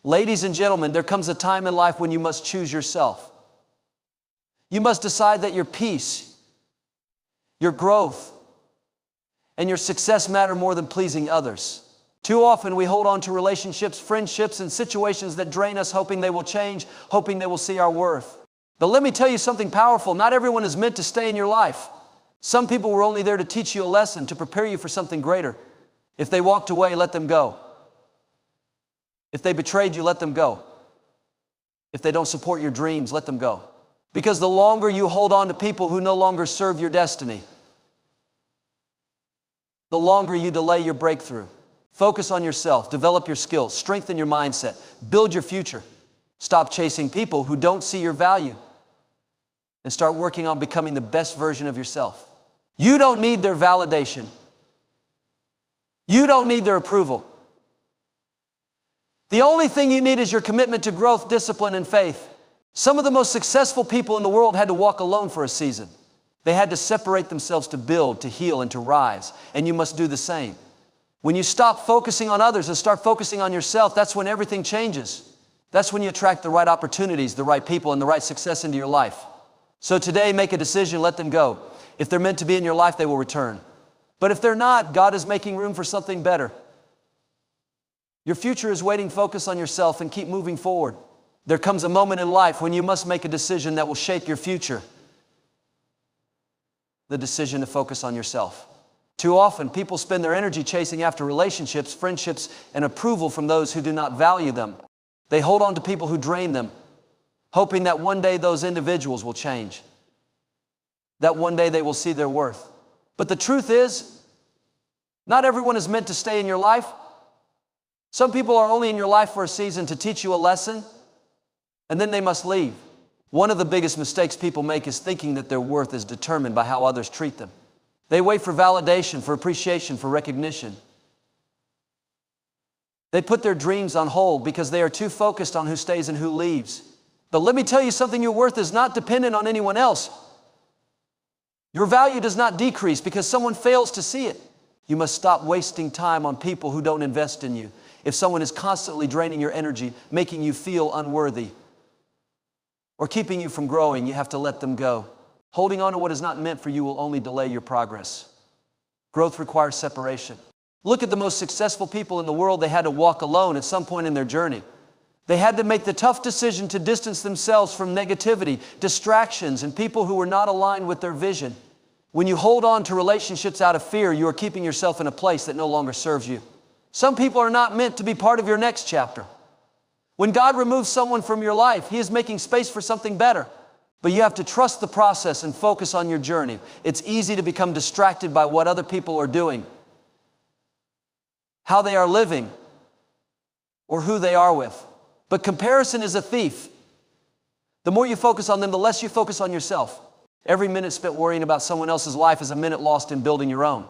Ladies and gentlemen, there comes a time in life when you must choose yourself. You must decide that your peace, your growth, and your success matter more than pleasing others. Too often we hold on to relationships, friendships, and situations that drain us, hoping they will change, hoping they will see our worth. But let me tell you something powerful. Not everyone is meant to stay in your life. Some people were only there to teach you a lesson, to prepare you for something greater. If they walked away, let them go. If they betrayed you, let them go. If they don't support your dreams, let them go. Because the longer you hold on to people who no longer serve your destiny, the longer you delay your breakthrough. Focus on yourself, develop your skills, strengthen your mindset, build your future. Stop chasing people who don't see your value and start working on becoming the best version of yourself. You don't need their validation. You don't need their approval. The only thing you need is your commitment to growth, discipline, and faith. Some of the most successful people in the world had to walk alone for a season. They had to separate themselves to build, to heal, and to rise. And you must do the same. When you stop focusing on others and start focusing on yourself, that's when everything changes. That's when you attract the right opportunities, the right people, and the right success into your life. So today, make a decision, let them go. If they're meant to be in your life, they will return. But if they're not, God is making room for something better. Your future is waiting. Focus on yourself and keep moving forward. There comes a moment in life when you must make a decision that will shape your future. The decision to focus on yourself. Too often, people spend their energy chasing after relationships, friendships, and approval from those who do not value them. They hold on to people who drain them, hoping that one day those individuals will change, that one day they will see their worth. But the truth is, not everyone is meant to stay in your life. Some people are only in your life for a season to teach you a lesson, and then they must leave. One of the biggest mistakes people make is thinking that their worth is determined by how others treat them. They wait for validation, for appreciation, for recognition. They put their dreams on hold because they are too focused on who stays and who leaves. But let me tell you something, your worth is not dependent on anyone else. Your value does not decrease because someone fails to see it. You must stop wasting time on people who don't invest in you. If someone is constantly draining your energy, making you feel unworthy, or keeping you from growing, you have to let them go. Holding on to what is not meant for you will only delay your progress. Growth requires separation. Look at the most successful people in the world. They had to walk alone at some point in their journey. They had to make the tough decision to distance themselves from negativity, distractions, and people who were not aligned with their vision. When you hold on to relationships out of fear, you are keeping yourself in a place that no longer serves you. Some people are not meant to be part of your next chapter. When God removes someone from your life, He is making space for something better. But you have to trust the process and focus on your journey. It's easy to become distracted by what other people are doing, how they are living, or who they are with. But comparison is a thief. The more you focus on them, the less you focus on yourself. Every minute spent worrying about someone else's life is a minute lost in building your own.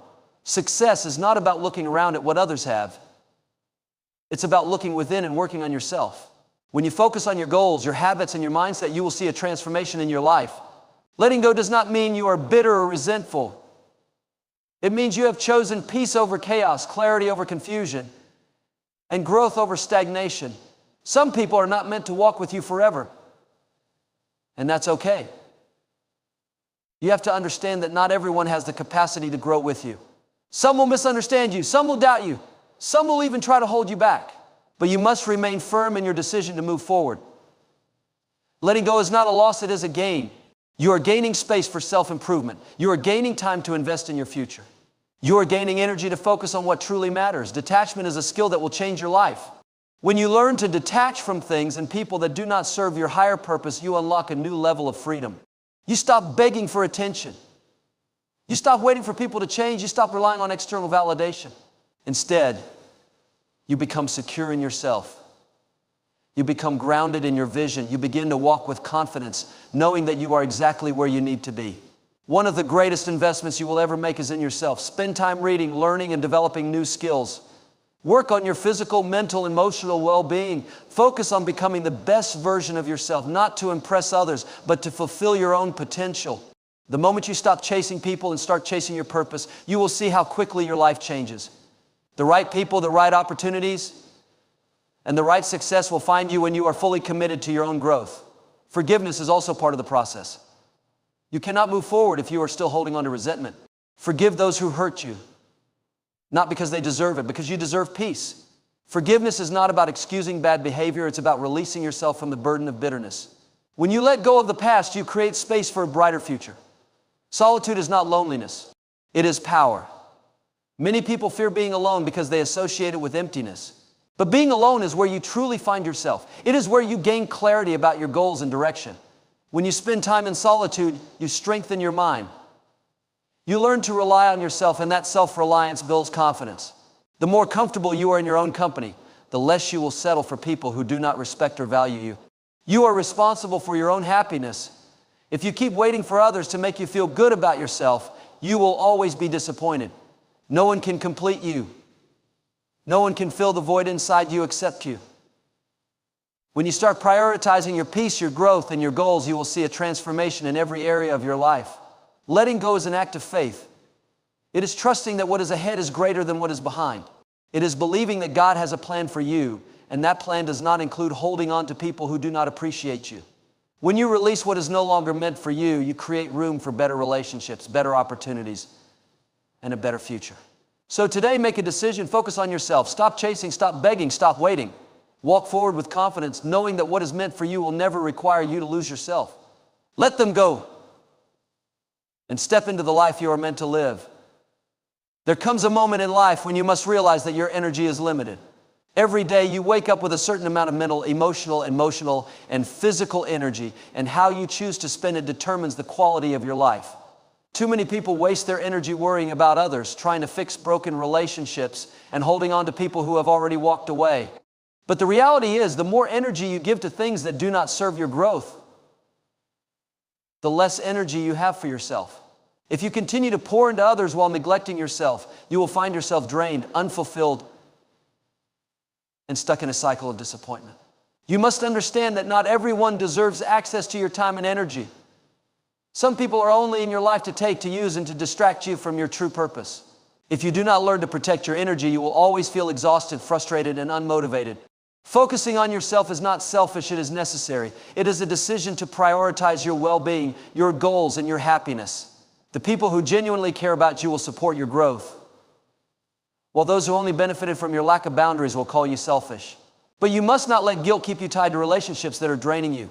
Success is not about looking around at what others have. It's about looking within and working on yourself. When you focus on your goals, your habits, and your mindset, you will see a transformation in your life. Letting go does not mean you are bitter or resentful. It means you have chosen peace over chaos, clarity over confusion, and growth over stagnation. Some people are not meant to walk with you forever, and that's okay. You have to understand that not everyone has the capacity to grow with you. Some will misunderstand you. Some will doubt you. Some will even try to hold you back. But you must remain firm in your decision to move forward. Letting go is not a loss, it is a gain. You are gaining space for self-improvement. You are gaining time to invest in your future. You are gaining energy to focus on what truly matters. Detachment is a skill that will change your life. When you learn to detach from things and people that do not serve your higher purpose, you unlock a new level of freedom. You stop begging for attention. You stop waiting for people to change. You stop relying on external validation. Instead, you become secure in yourself. You become grounded in your vision. You begin to walk with confidence, knowing that you are exactly where you need to be. One of the greatest investments you will ever make is in yourself. Spend time reading, learning, and developing new skills. Work on your physical, mental, emotional well-being. Focus on becoming the best version of yourself, not to impress others, but to fulfill your own potential. The moment you stop chasing people and start chasing your purpose, you will see how quickly your life changes. The right people, the right opportunities, And the right success will find you when you are fully committed to your own growth. Forgiveness is also part of the process. You cannot move forward if you are still holding on to resentment. Forgive those who hurt you, not because they deserve it, because you deserve peace. Forgiveness is not about excusing bad behavior, it's about releasing yourself from the burden of bitterness. When you let go of the past, you create space for a brighter future. Solitude is not loneliness, it is power. Many people fear being alone because they associate it with emptiness. But being alone is where you truly find yourself. It is where you gain clarity about your goals and direction. When you spend time in solitude, you strengthen your mind. You learn to rely on yourself, and that self-reliance builds confidence. The more comfortable you are in your own company, the less you will settle for people who do not respect or value you. You are responsible for your own happiness. If you keep waiting for others to make you feel good about yourself, you will always be disappointed. No one can complete you. No one can fill the void inside you except you. When you start prioritizing your peace, your growth, and your goals, you will see a transformation in every area of your life. Letting go is an act of faith. It is trusting that what is ahead is greater than what is behind. It is believing that God has a plan for you, and that plan does not include holding on to people who do not appreciate you. When you release what is no longer meant for you, you create room for better relationships, better opportunities, and a better future. So today, make a decision, focus on yourself. Stop chasing, stop begging, stop waiting. Walk forward with confidence, knowing that what is meant for you will never require you to lose yourself. Let them go and step into the life you are meant to live. There comes a moment in life when you must realize that your energy is limited. Every day you wake up with a certain amount of mental, emotional, and physical energy, and how you choose to spend it determines the quality of your life. Too many people waste their energy worrying about others, trying to fix broken relationships, and holding on to people who have already walked away. But the reality is, the more energy you give to things that do not serve your growth, the less energy you have for yourself. If you continue to pour into others while neglecting yourself, you will find yourself drained, unfulfilled, and stuck in a cycle of disappointment. You must understand that not everyone deserves access to your time and energy. Some people are only in your life to take, to use, and to distract you from your true purpose. If you do not learn to protect your energy, you will always feel exhausted, frustrated, and unmotivated. Focusing on yourself is not selfish, it is necessary. It is a decision to prioritize your well-being, your goals, and your happiness. The people who genuinely care about you will support your growth, while those who only benefited from your lack of boundaries will call you selfish. But you must not let guilt keep you tied to relationships that are draining you.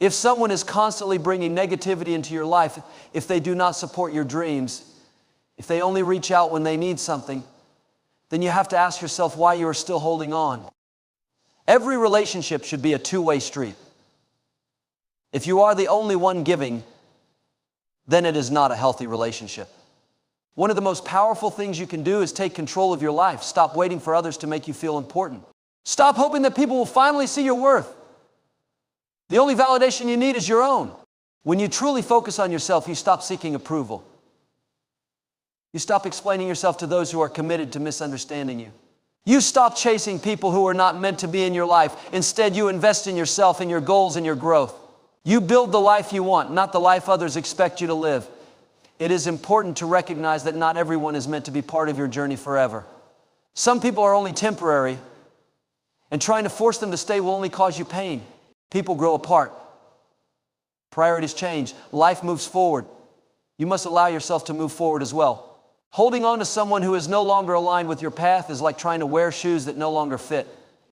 If someone is constantly bringing negativity into your life, if they do not support your dreams, if they only reach out when they need something, then you have to ask yourself why you are still holding on. Every relationship should be a two-way street. If you are the only one giving, then it is not a healthy relationship. One of the most powerful things you can do is take control of your life. Stop waiting for others to make you feel important. Stop hoping that people will finally see your worth. The only validation you need is your own. When you truly focus on yourself, you stop seeking approval. You stop explaining yourself to those who are committed to misunderstanding you. You stop chasing people who are not meant to be in your life. Instead, you invest in yourself and your goals and your growth. You build the life you want, not the life others expect you to live. It is important to recognize that not everyone is meant to be part of your journey forever. Some people are only temporary, and trying to force them to stay will only cause you pain. People grow apart. Priorities change. Life moves forward. You must allow yourself to move forward as well. Holding on to someone who is no longer aligned with your path is like trying to wear shoes that no longer fit.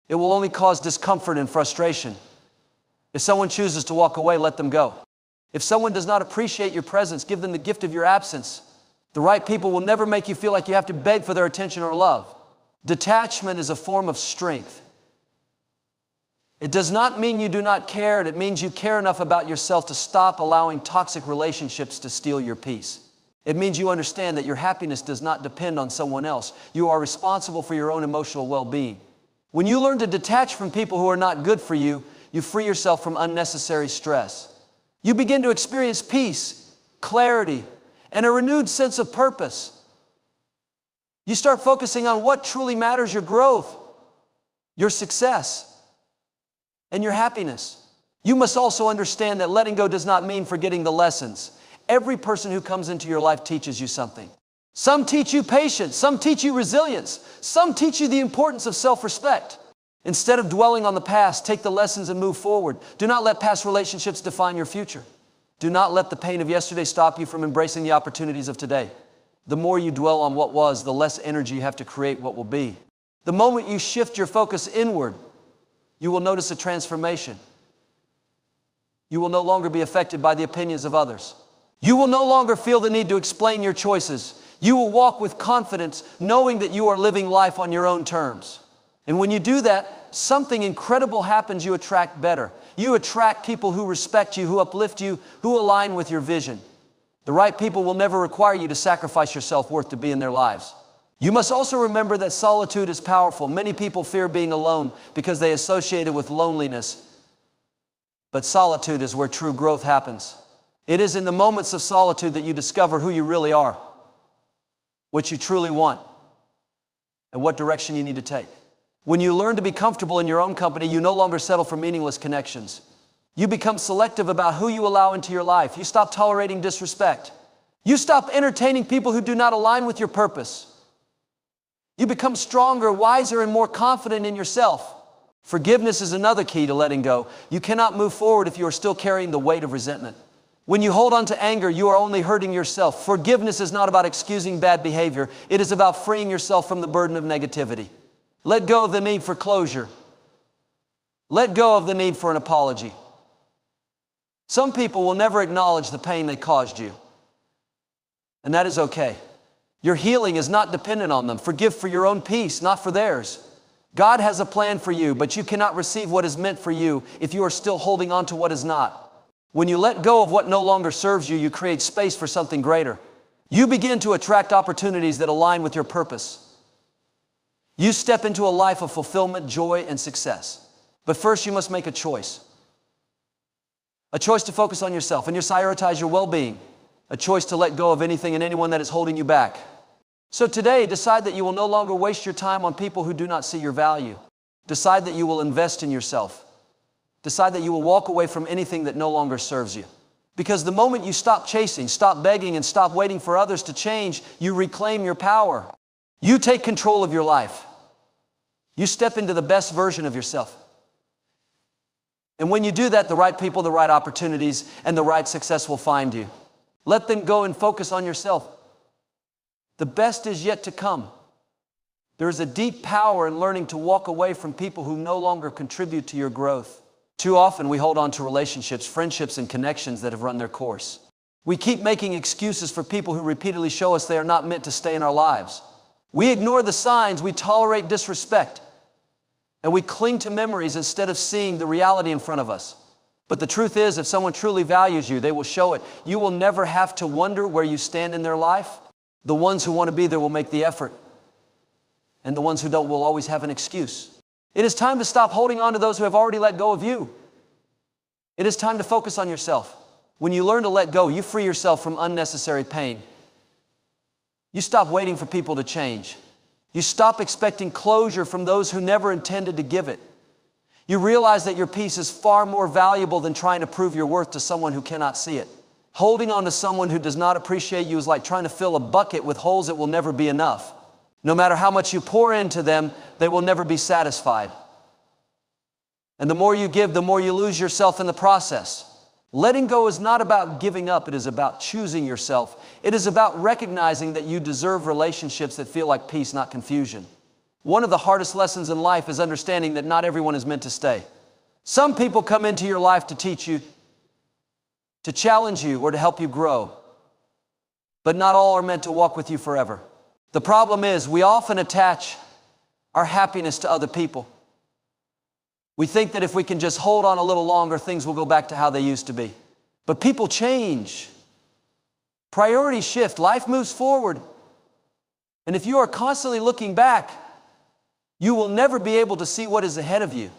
It will only cause discomfort and frustration. If someone chooses to walk away, let them go. If someone does not appreciate your presence, give them the gift of your absence. The right people will never make you feel like you have to beg for their attention or love. Detachment is a form of strength. It does not mean you do not care. It means you care enough about yourself to stop allowing toxic relationships to steal your peace. It means you understand that your happiness does not depend on someone else. You are responsible for your own emotional well-being. When you learn to detach from people who are not good for you, you free yourself from unnecessary stress. You begin to experience peace, clarity, and a renewed sense of purpose. You start focusing on what truly matters: your growth, your success, and your happiness. You must also understand that letting go does not mean forgetting the lessons. Every person who comes into your life teaches you something. Some teach you patience, some teach you resilience, some teach you the importance of self-respect. Instead of dwelling on the past, take the lessons and move forward. Do not let past relationships define your future. Do not let the pain of yesterday stop you from embracing the opportunities of today. The more you dwell on what was, the less energy you have to create what will be. The moment you shift your focus inward, you will notice a transformation. You will no longer be affected by the opinions of others. You will no longer feel the need to explain your choices. You will walk with confidence, knowing that you are living life on your own terms. And when you do that, something incredible happens. You attract better. You attract people who respect you, who uplift you, who align with your vision. The right people will never require you to sacrifice your self-worth to be in their lives. You must also remember that solitude is powerful. Many people fear being alone because they associate it with loneliness. But solitude is where true growth happens. It is in the moments of solitude that you discover who you really are, what you truly want, and what direction you need to take. When you learn to be comfortable in your own company, you no longer settle for meaningless connections. You become selective about who you allow into your life. You stop tolerating disrespect. You stop entertaining people who do not align with your purpose. You become stronger, wiser, and more confident in yourself. Forgiveness is another key to letting go. You cannot move forward if you are still carrying the weight of resentment. When you hold on to anger, you are only hurting yourself. Forgiveness is not about excusing bad behavior. It is about freeing yourself from the burden of negativity. Let go of the need for closure. Let go of the need for an apology. Some people will never acknowledge the pain they caused you. And that is okay. Your healing is not dependent on them. Forgive for your own peace, not for theirs. God has a plan for you, but you cannot receive what is meant for you if you are still holding on to what is not. When you let go of what no longer serves you, you create space for something greater. You begin to attract opportunities that align with your purpose. You step into a life of fulfillment, joy, and success. But first, you must make a choice. A choice to focus on yourself and prioritize your well-being. A choice to let go of anything and anyone that is holding you back. So today, decide that you will no longer waste your time on people who do not see your value. Decide that you will invest in yourself. Decide that you will walk away from anything that no longer serves you. Because the moment you stop chasing, stop begging, and stop waiting for others to change, you reclaim your power. You take control of your life. You step into the best version of yourself. And when you do that, the right people, the right opportunities, and the right success will find you. Let them go and focus on yourself. The best is yet to come. There is a deep power in learning to walk away from people who no longer contribute to your growth. Too often we hold on to relationships, friendships, and connections that have run their course. We keep making excuses for people who repeatedly show us they are not meant to stay in our lives. We ignore the signs, we tolerate disrespect, and we cling to memories instead of seeing the reality in front of us. But the truth is, if someone truly values you, they will show it. You will never have to wonder where you stand in their life. The ones who want to be there will make the effort, and the ones who don't will always have an excuse. It is time to stop holding on to those who have already let go of you. It is time to focus on yourself. When you learn to let go, you free yourself from unnecessary pain. You stop waiting for people to change. You stop expecting closure from those who never intended to give it. You realize that your peace is far more valuable than trying to prove your worth to someone who cannot see it. Holding on to someone who does not appreciate you is like trying to fill a bucket with holes that will never be enough. No matter how much you pour into them, they will never be satisfied. And the more you give, the more you lose yourself in the process. Letting go is not about giving up. It is about choosing yourself. It is about recognizing that you deserve relationships that feel like peace, not confusion. One of the hardest lessons in life is understanding that not everyone is meant to stay. Some people come into your life to teach you, to challenge you, or to help you grow. But not all are meant to walk with you forever. The problem is we often attach our happiness to other people. We think that if we can just hold on a little longer, things will go back to how they used to be. But people change. Priorities shift. Life moves forward. And if you are constantly looking back, you will never be able to see what is ahead of you.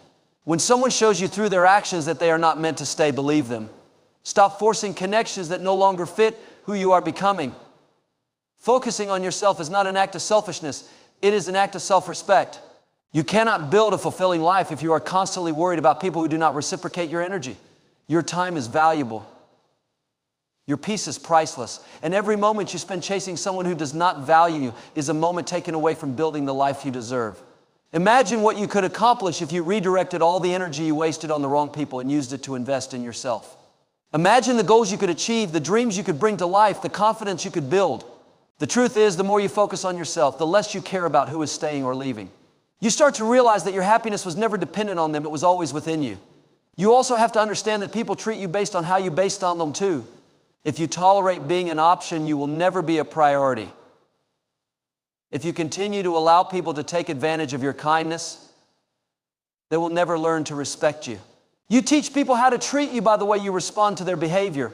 When someone shows you through their actions that they are not meant to stay, believe them. Stop forcing connections that no longer fit who you are becoming. Focusing on yourself is not an act of selfishness. It is an act of self-respect. You cannot build a fulfilling life if you are constantly worried about people who do not reciprocate your energy. Your time is valuable. Your peace is priceless. And every moment you spend chasing someone who does not value you is a moment taken away from building the life you deserve. Imagine what you could accomplish if you redirected all the energy you wasted on the wrong people and used it to invest in yourself. Imagine the goals you could achieve, the dreams you could bring to life, the confidence you could build. The truth is, the more you focus on yourself, the less you care about who is staying or leaving. You start to realize that your happiness was never dependent on them, it was always within you. You also have to understand that people treat you based on how you based on them too. If you tolerate being an option, you will never be a priority. If you continue to allow people to take advantage of your kindness, they will never learn to respect you. You teach people how to treat you by the way you respond to their behavior.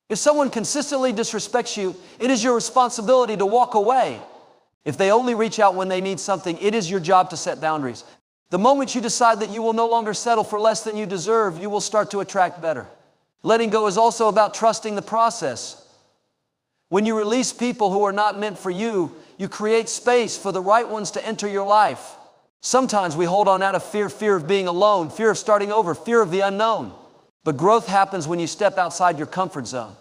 If someone consistently disrespects you, it is your responsibility to walk away. If they only reach out when they need something, it is your job to set boundaries. The moment you decide that you will no longer settle for less than you deserve, you will start to attract better. Letting go is also about trusting the process. When you release people who are not meant for you, you create space for the right ones to enter your life. Sometimes we hold on out of fear of being alone, fear of starting over, fear of the unknown. But growth happens when you step outside your comfort zone.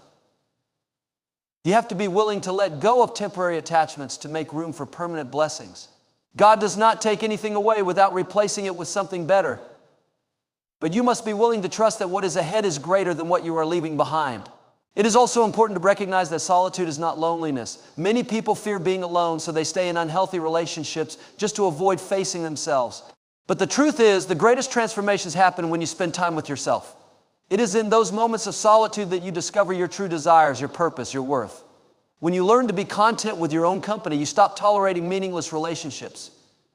You have to be willing to let go of temporary attachments to make room for permanent blessings. God does not take anything away without replacing it with something better. But you must be willing to trust that what is ahead is greater than what you are leaving behind. It is also important to recognize that solitude is not loneliness. Many people fear being alone, so they stay in unhealthy relationships just to avoid facing themselves. But the truth is, the greatest transformations happen when you spend time with yourself. It is in those moments of solitude that you discover your true desires, your purpose, your worth. When you learn to be content with your own company, you stop tolerating meaningless relationships.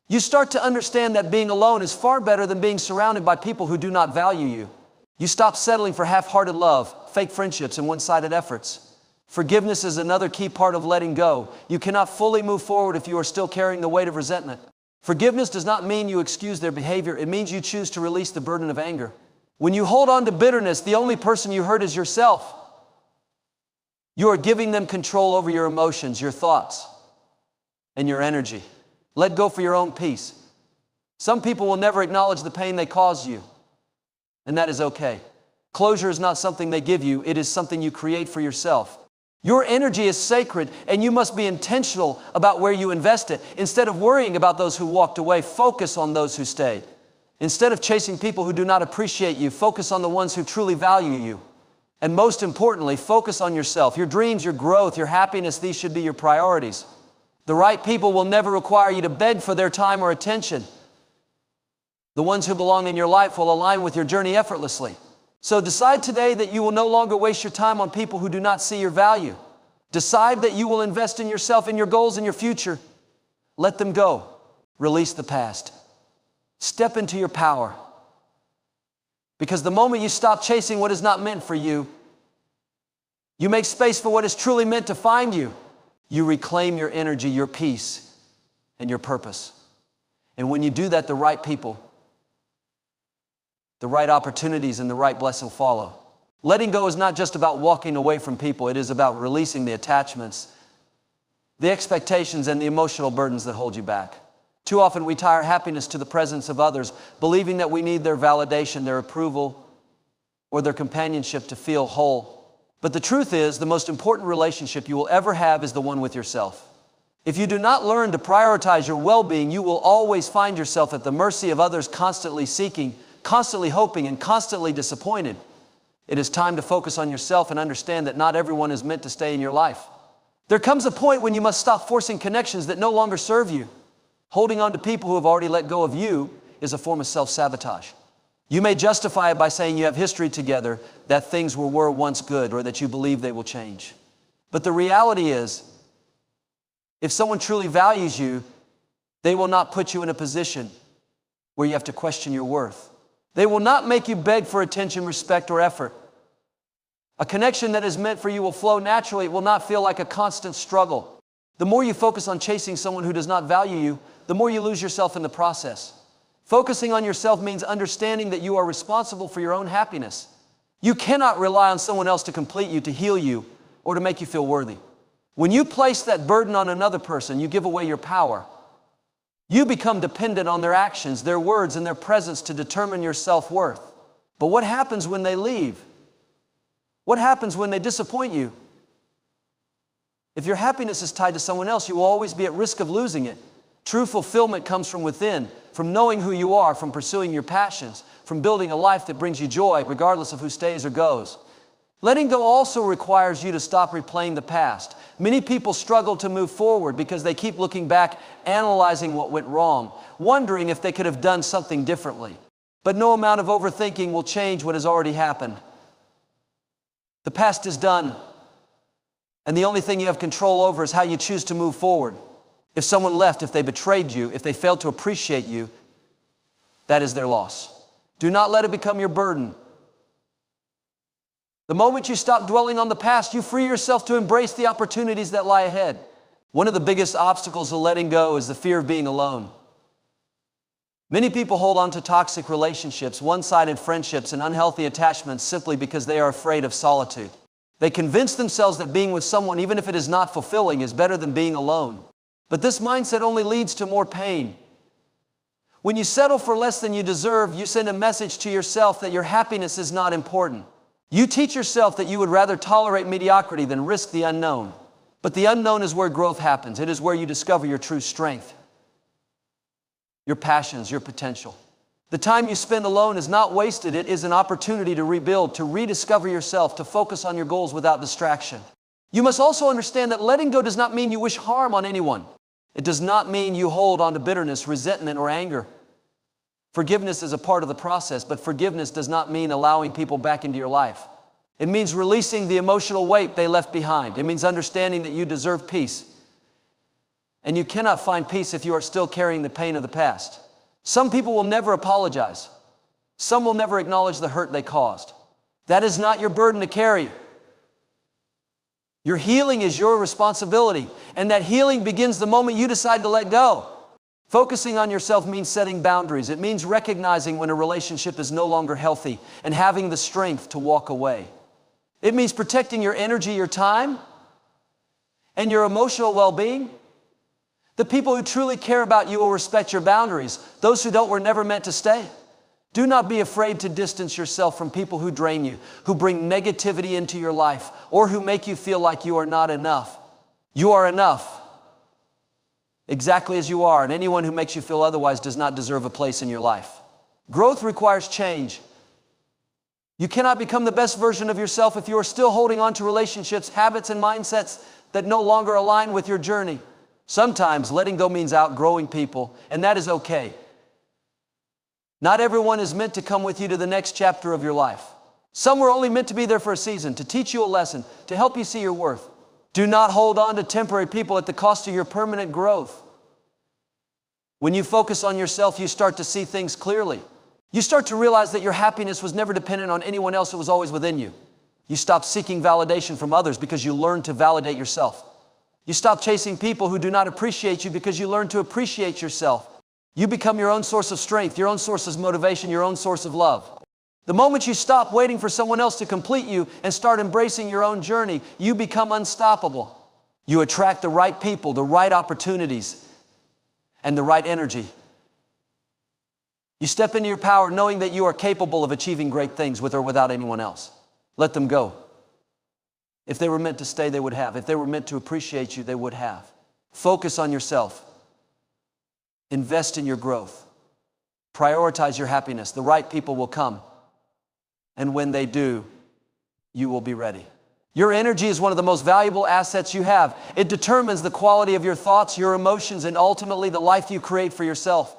You start to understand that being alone is far better than being surrounded by people who do not value you. You stop settling for half-hearted love, fake friendships, and one-sided efforts. Forgiveness is another key part of letting go. You cannot fully move forward if you are still carrying the weight of resentment. Forgiveness does not mean you excuse their behavior. It means you choose to release the burden of anger. When you hold on to bitterness, the only person you hurt is yourself. You are giving them control over your emotions, your thoughts, and your energy. Let go for your own peace. Some people will never acknowledge the pain they caused you, and that is okay. Closure is not something they give you, it is something you create for yourself. Your energy is sacred, and you must be intentional about where you invest it. Instead of worrying about those who walked away, focus on those who stayed. Instead of chasing people who do not appreciate you, focus on the ones who truly value you. And most importantly, focus on yourself. Your dreams, your growth, your happiness, these should be your priorities. The right people will never require you to beg for their time or attention. The ones who belong in your life will align with your journey effortlessly. So decide today that you will no longer waste your time on people who do not see your value. Decide that you will invest in yourself, in your goals, in your future. Let them go. Release the past. Step into your power. Because the moment you stop chasing what is not meant for you, you make space for what is truly meant to find you. You reclaim your energy, your peace, and your purpose. And when you do that, the right people, the right opportunities, and the right blessing follow. Letting go is not just about walking away from people. It is about releasing the attachments, the expectations, and the emotional burdens that hold you back. Too often we tie our happiness to the presence of others, believing that we need their validation, their approval, or their companionship to feel whole. But the truth is, the most important relationship you will ever have is the one with yourself. If you do not learn to prioritize your well-being, you will always find yourself at the mercy of others, constantly seeking, constantly hoping, and constantly disappointed. It is time to focus on yourself and understand that not everyone is meant to stay in your life. There comes a point when you must stop forcing connections that no longer serve you. Holding on to people who have already let go of you is a form of self-sabotage. You may justify it by saying you have history together, that things were once good, or that you believe they will change. But the reality is, if someone truly values you, they will not put you in a position where you have to question your worth. They will not make you beg for attention, respect, or effort. A connection that is meant for you will flow naturally. It will not feel like a constant struggle. The more you focus on chasing someone who does not value you, the more you lose yourself in the process. Focusing on yourself means understanding that you are responsible for your own happiness. You cannot rely on someone else to complete you, to heal you, or to make you feel worthy. When you place that burden on another person, you give away your power. You become dependent on their actions, their words, and their presence to determine your self-worth. But what happens when they leave? What happens when they disappoint you? If your happiness is tied to someone else, you will always be at risk of losing it. True fulfillment comes from within, from knowing who you are, from pursuing your passions, from building a life that brings you joy, regardless of who stays or goes. Letting go also requires you to stop replaying the past. Many people struggle to move forward because they keep looking back, analyzing what went wrong, wondering if they could have done something differently. But no amount of overthinking will change what has already happened. The past is done, and the only thing you have control over is how you choose to move forward. If someone left, if they betrayed you, if they failed to appreciate you, that is their loss. Do not let it become your burden. The moment you stop dwelling on the past, you free yourself to embrace the opportunities that lie ahead. One of the biggest obstacles to letting go is the fear of being alone. Many people hold on to toxic relationships, one-sided friendships, and unhealthy attachments simply because they are afraid of solitude. They convince themselves that being with someone, even if it is not fulfilling, is better than being alone. But this mindset only leads to more pain. When you settle for less than you deserve, you send a message to yourself that your happiness is not important. You teach yourself that you would rather tolerate mediocrity than risk the unknown. But the unknown is where growth happens. It is where you discover your true strength, your passions, your potential. The time you spend alone is not wasted. It is an opportunity to rebuild, to rediscover yourself, to focus on your goals without distraction. You must also understand that letting go does not mean you wish harm on anyone. It does not mean you hold on to bitterness, resentment, or anger. Forgiveness is a part of the process, but forgiveness does not mean allowing people back into your life. It means releasing the emotional weight they left behind. It means understanding that you deserve peace. And you cannot find peace if you are still carrying the pain of the past. Some people will never apologize. Some will never acknowledge the hurt they caused. That is not your burden to carry. Your healing is your responsibility, and that healing begins the moment you decide to let go. Focusing on yourself means setting boundaries. It means recognizing when a relationship is no longer healthy and having the strength to walk away. It means protecting your energy, your time, and your emotional well-being. The people who truly care about you will respect your boundaries. Those who don't were never meant to stay. Do not be afraid to distance yourself from people who drain you, who bring negativity into your life, or who make you feel like you are not enough. You are enough, exactly as you are, and anyone who makes you feel otherwise does not deserve a place in your life. Growth requires change. You cannot become the best version of yourself if you are still holding on to relationships, habits, and mindsets that no longer align with your journey. Sometimes letting go means outgrowing people, and that is okay. Not everyone is meant to come with you to the next chapter of your life. Some were only meant to be there for a season, to teach you a lesson, to help you see your worth. Do not hold on to temporary people at the cost of your permanent growth. When you focus on yourself, you start to see things clearly. You start to realize that your happiness was never dependent on anyone else. It was always within you. You stop seeking validation from others because you learn to validate yourself. You stop chasing people who do not appreciate you because you learn to appreciate yourself. You become your own source of strength, your own source of motivation, your own source of love. The moment you stop waiting for someone else to complete you and start embracing your own journey, you become unstoppable. You attract the right people, the right opportunities, and the right energy. You step into your power knowing that you are capable of achieving great things with or without anyone else. Let them go. If they were meant to stay, they would have. If they were meant to appreciate you, they would have. Focus on yourself. Invest in your growth. Prioritize your happiness. The right people will come. And when they do, you will be ready. Your energy is one of the most valuable assets you have. It determines the quality of your thoughts, your emotions, and ultimately the life you create for yourself.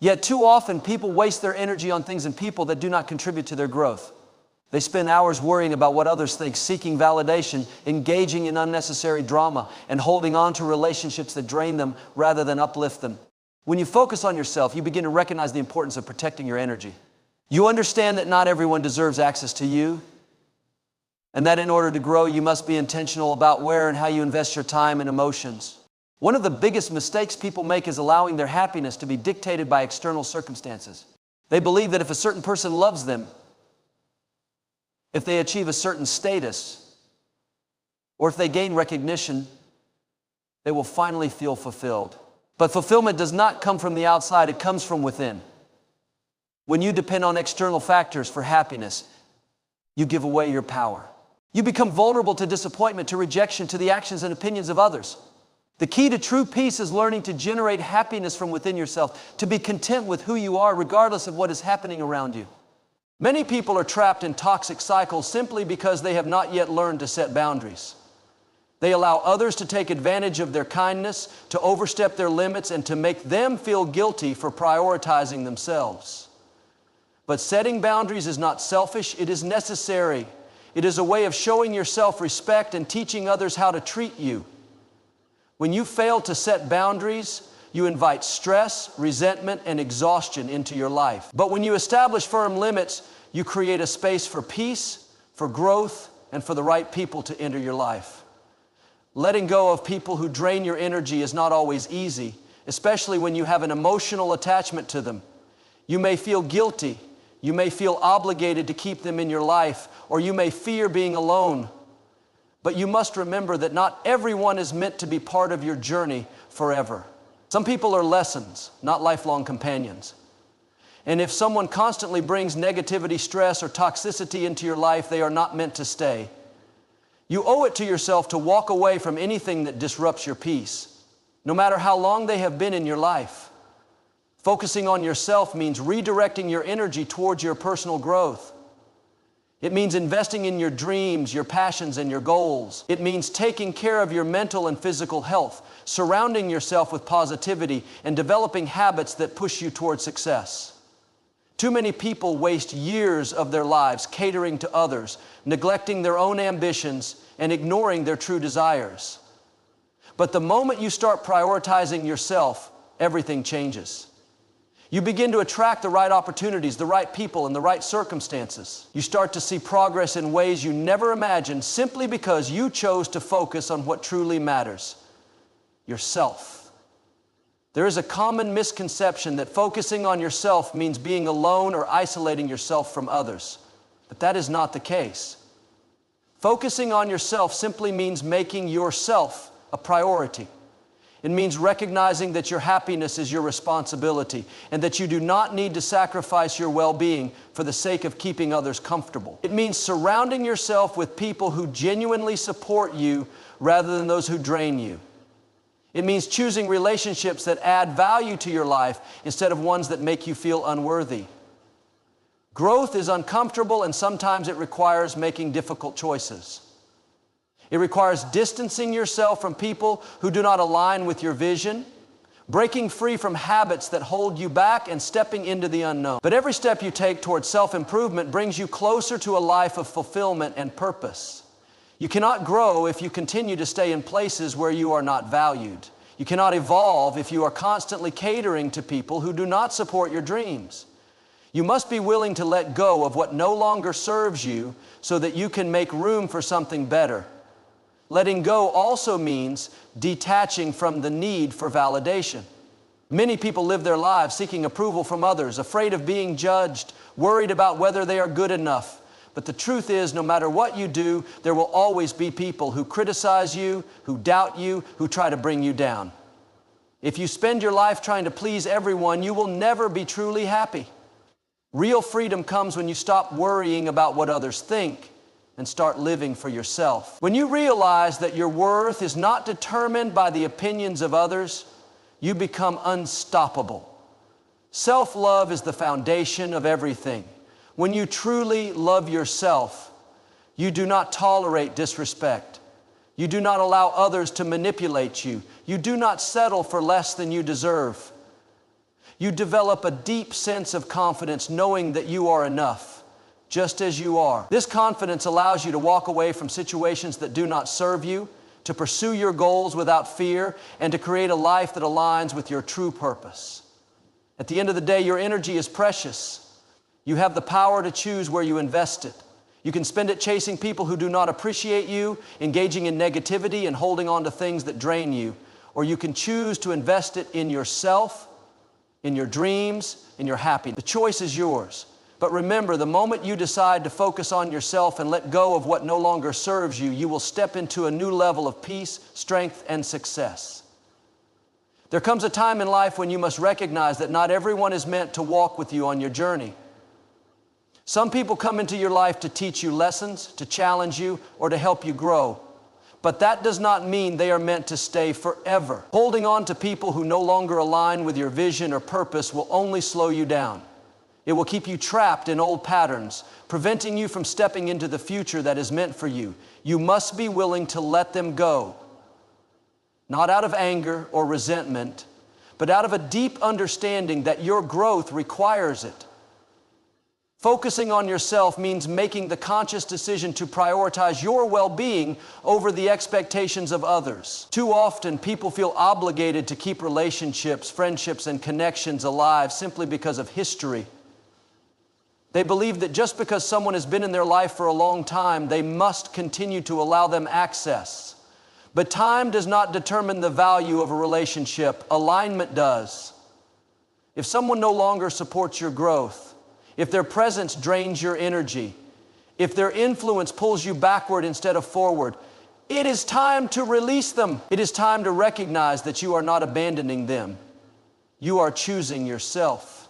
Yet too often, people waste their energy on things and people that do not contribute to their growth. They spend hours worrying about what others think, seeking validation, engaging in unnecessary drama, and holding on to relationships that drain them rather than uplift them. When you focus on yourself, you begin to recognize the importance of protecting your energy. You understand that not everyone deserves access to you, and that in order to grow, you must be intentional about where and how you invest your time and emotions. One of the biggest mistakes people make is allowing their happiness to be dictated by external circumstances. They believe that if a certain person loves them, if they achieve a certain status, or if they gain recognition, they will finally feel fulfilled. But fulfillment does not come from the outside, it comes from within. When you depend on external factors for happiness, you give away your power. You become vulnerable to disappointment, to rejection, to the actions and opinions of others. The key to true peace is learning to generate happiness from within yourself, to be content with who you are regardless of what is happening around you. Many people are trapped in toxic cycles simply because they have not yet learned to set boundaries. They allow others to take advantage of their kindness, to overstep their limits, and to make them feel guilty for prioritizing themselves. But setting boundaries is not selfish, it is necessary. It is a way of showing yourself respect and teaching others how to treat you. When you fail to set boundaries, you invite stress, resentment, and exhaustion into your life. But when you establish firm limits, you create a space for peace, for growth, and for the right people to enter your life. Letting go of people who drain your energy is not always easy, especially when you have an emotional attachment to them. You may feel guilty, you may feel obligated to keep them in your life, or you may fear being alone. But you must remember that not everyone is meant to be part of your journey forever. Some people are lessons, not lifelong companions. And if someone constantly brings negativity, stress, or toxicity into your life, they are not meant to stay. You owe it to yourself to walk away from anything that disrupts your peace, no matter how long they have been in your life. Focusing on yourself means redirecting your energy towards your personal growth. It means investing in your dreams, your passions, and your goals. It means taking care of your mental and physical health, surrounding yourself with positivity, and developing habits that push you toward success. Too many people waste years of their lives catering to others, neglecting their own ambitions, and ignoring their true desires. But the moment you start prioritizing yourself, everything changes. You begin to attract the right opportunities, the right people, and the right circumstances. You start to see progress in ways you never imagined simply because you chose to focus on what truly matters: yourself. There is a common misconception that focusing on yourself means being alone or isolating yourself from others. But that is not the case. Focusing on yourself simply means making yourself a priority. It means recognizing that your happiness is your responsibility and that you do not need to sacrifice your well-being for the sake of keeping others comfortable. It means surrounding yourself with people who genuinely support you rather than those who drain you. It means choosing relationships that add value to your life instead of ones that make you feel unworthy. Growth is uncomfortable, and sometimes it requires making difficult choices. It requires distancing yourself from people who do not align with your vision, breaking free from habits that hold you back, and stepping into the unknown. But every step you take towards self-improvement brings you closer to a life of fulfillment and purpose. You cannot grow if you continue to stay in places where you are not valued. You cannot evolve if you are constantly catering to people who do not support your dreams. You must be willing to let go of what no longer serves you so that you can make room for something better. Letting go also means detaching from the need for validation. Many people live their lives seeking approval from others, afraid of being judged, worried about whether they are good enough. But the truth is, no matter what you do, there will always be people who criticize you, who doubt you, who try to bring you down. If you spend your life trying to please everyone, you will never be truly happy. Real freedom comes when you stop worrying about what others think and start living for yourself. When you realize that your worth is not determined by the opinions of others, you become unstoppable. Self-love is the foundation of everything. When you truly love yourself, you do not tolerate disrespect. You do not allow others to manipulate you. You do not settle for less than you deserve. You develop a deep sense of confidence knowing that you are enough, just as you are. This confidence allows you to walk away from situations that do not serve you, to pursue your goals without fear, and to create a life that aligns with your true purpose. At the end of the day, your energy is precious. You have the power to choose where you invest it. You can spend it chasing people who do not appreciate you, engaging in negativity and holding on to things that drain you. Or you can choose to invest it in yourself, in your dreams, in your happiness. The choice is yours. But remember, the moment you decide to focus on yourself and let go of what no longer serves you, you will step into a new level of peace, strength, and success. There comes a time in life when you must recognize that not everyone is meant to walk with you on your journey. Some people come into your life to teach you lessons, to challenge you, or to help you grow. but that does not mean they are meant to stay forever. Holding on to people who no longer align with your vision or purpose will only slow you down. It will keep you trapped in old patterns, preventing you from stepping into the future that is meant for you. You must be willing to let them go, not out of anger or resentment, but out of a deep understanding that your growth requires it. Focusing on yourself means making the conscious decision to prioritize your well-being over the expectations of others. Too often, people feel obligated to keep relationships, friendships, and connections alive simply because of history. They believe that just because someone has been in their life for a long time, they must continue to allow them access. But time does not determine the value of a relationship. Alignment does. If someone no longer supports your growth, if their presence drains your energy, if their influence pulls you backward instead of forward, it is time to release them. It is time to recognize that you are not abandoning them. You are choosing yourself.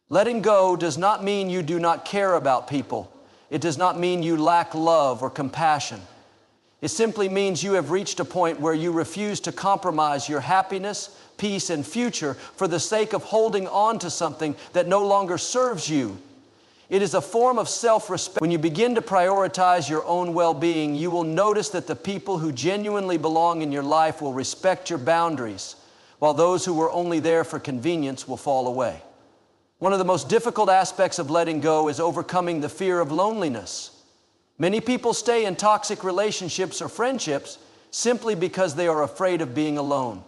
Letting go does not mean you do not care about people. It does not mean you lack love or compassion. It simply means you have reached a point where you refuse to compromise your happiness, peace, and future for the sake of holding on to something that no longer serves you. It is a form of self-respect. When you begin to prioritize your own well-being, you will notice that the people who genuinely belong in your life will respect your boundaries, while those who were only there for convenience will fall away. One of the most difficult aspects of letting go is overcoming the fear of loneliness. Many people stay in toxic relationships or friendships simply because they are afraid of being alone.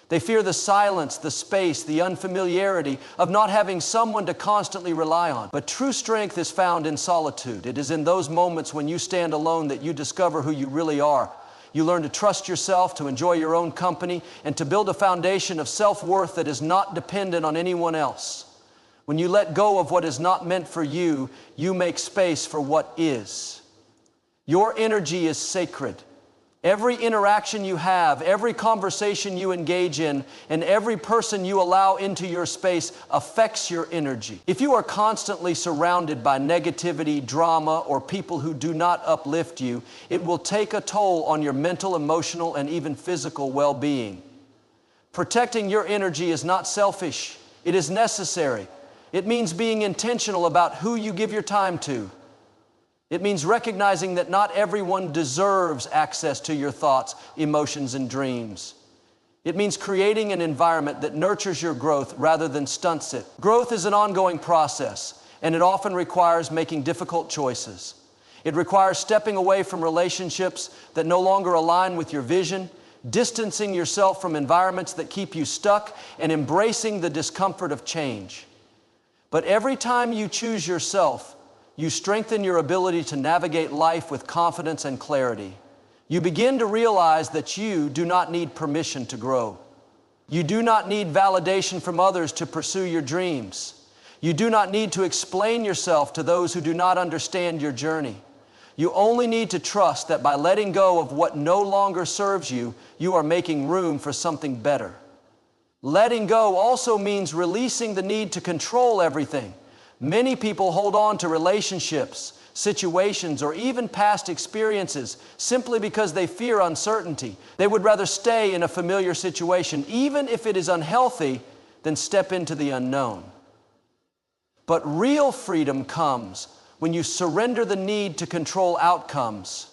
They fear the silence, the space, the unfamiliarity of not having someone to constantly rely on. But true strength is found in solitude. It is in those moments when you stand alone that you discover who you really are. You learn to trust yourself, to enjoy your own company, and to build a foundation of self-worth that is not dependent on anyone else. When you let go of what is not meant for you, you make space for what is. Your energy is sacred. Every interaction you have, every conversation you engage in, and every person you allow into your space affects your energy. If you are constantly surrounded by negativity, drama, or people who do not uplift you, it will take a toll on your mental, emotional, and even physical well-being. Protecting your energy is not selfish. It is necessary. It means being intentional about who you give your time to. It means recognizing that not everyone deserves access to your thoughts, emotions, and dreams. It means creating an environment that nurtures your growth rather than stunts it. Growth is an ongoing process, and it often requires making difficult choices. It requires stepping away from relationships that no longer align with your vision, distancing yourself from environments that keep you stuck, and embracing the discomfort of change. But every time you choose yourself, you strengthen your ability to navigate life with confidence and clarity. You begin to realize that you do not need permission to grow. You do not need validation from others to pursue your dreams. You do not need to explain yourself to those who do not understand your journey. You only need to trust that by letting go of what no longer serves you, you are making room for something better. Letting go also means releasing the need to control everything. Many people hold on to relationships, situations, or even past experiences simply because they fear uncertainty. They would rather stay in a familiar situation, even if it is unhealthy, than step into the unknown. But real freedom comes when you surrender the need to control outcomes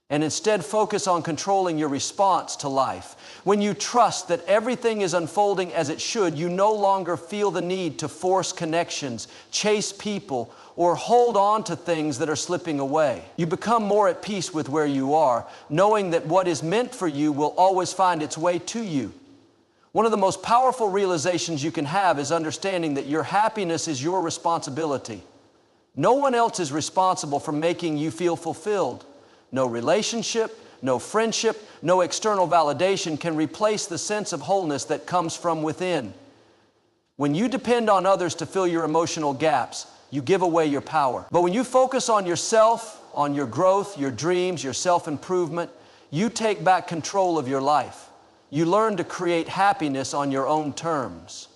and instead focus on controlling your response to life. When you trust that everything is unfolding as it should, you no longer feel the need to force connections, chase people, or hold on to things that are slipping away. You become more at peace with where you are, knowing that what is meant for you will always find its way to you. One of the most powerful realizations you can have is understanding that your happiness is your responsibility. No one else is responsible for making you feel fulfilled. No relationship, no friendship, no external validation can replace the sense of wholeness that comes from within. When you depend on others to fill your emotional gaps, you give away your power. But when you focus on yourself, on your growth, your dreams, your self-improvement, you take back control of your life. You learn to create happiness on your own terms.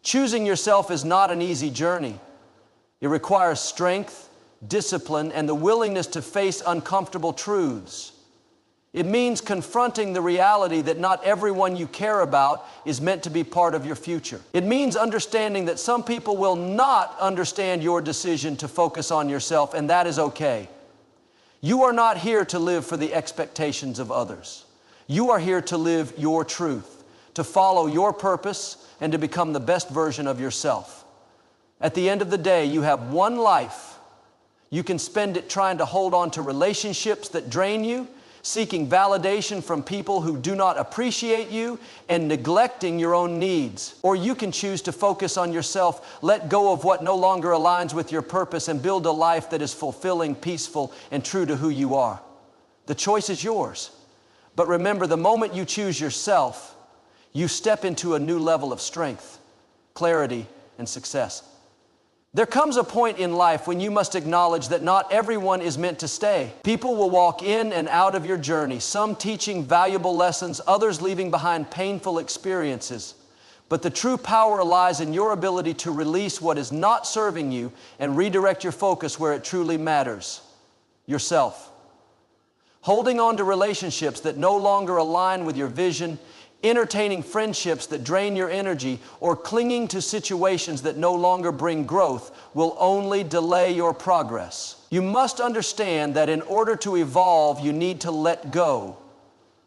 Choosing yourself is not an easy journey. It requires strength, discipline, and the willingness to face uncomfortable truths. It means confronting the reality that not everyone you care about is meant to be part of your future. It means understanding that some people will not understand your decision to focus on yourself, and that is okay. You are not here to live for the expectations of others. You are here to live your truth, to follow your purpose, and to become the best version of yourself. At the end of the day, you have one life. You can spend it trying to hold on to relationships that drain you, seeking validation from people who do not appreciate you, and neglecting your own needs. Or you can choose to focus on yourself, let go of what no longer aligns with your purpose, and build a life that is fulfilling, peaceful, and true to who you are. The choice is yours. But remember, the moment you choose yourself, you step into a new level of strength, clarity, and success. There comes a point in life when you must acknowledge that not everyone is meant to stay. People will walk in and out of your journey, some teaching valuable lessons, others leaving behind painful experiences. But the true power lies in your ability to release what is not serving you and redirect your focus where it truly matters: yourself. Holding on to relationships that no longer align with your vision, entertaining friendships that drain your energy, or clinging to situations that no longer bring growth will only delay your progress. You must understand that in order to evolve, you need to let go.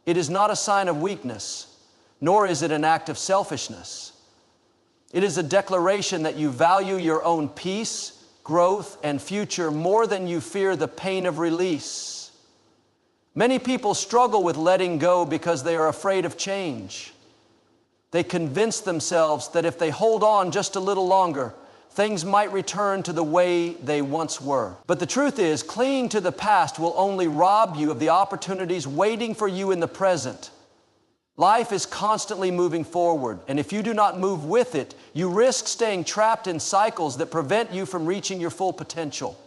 It is not a sign of weakness, nor is it an act of selfishness. It is a declaration that you value your own peace, growth, and future more than you fear the pain of release. Many people struggle with letting go because they are afraid of change. They convince themselves that if they hold on just a little longer, things might return to the way they once were. But the truth is, clinging to the past will only rob you of the opportunities waiting for you in the present. Life is constantly moving forward, and if you do not move with it, you risk staying trapped in cycles that prevent you from reaching your full potential.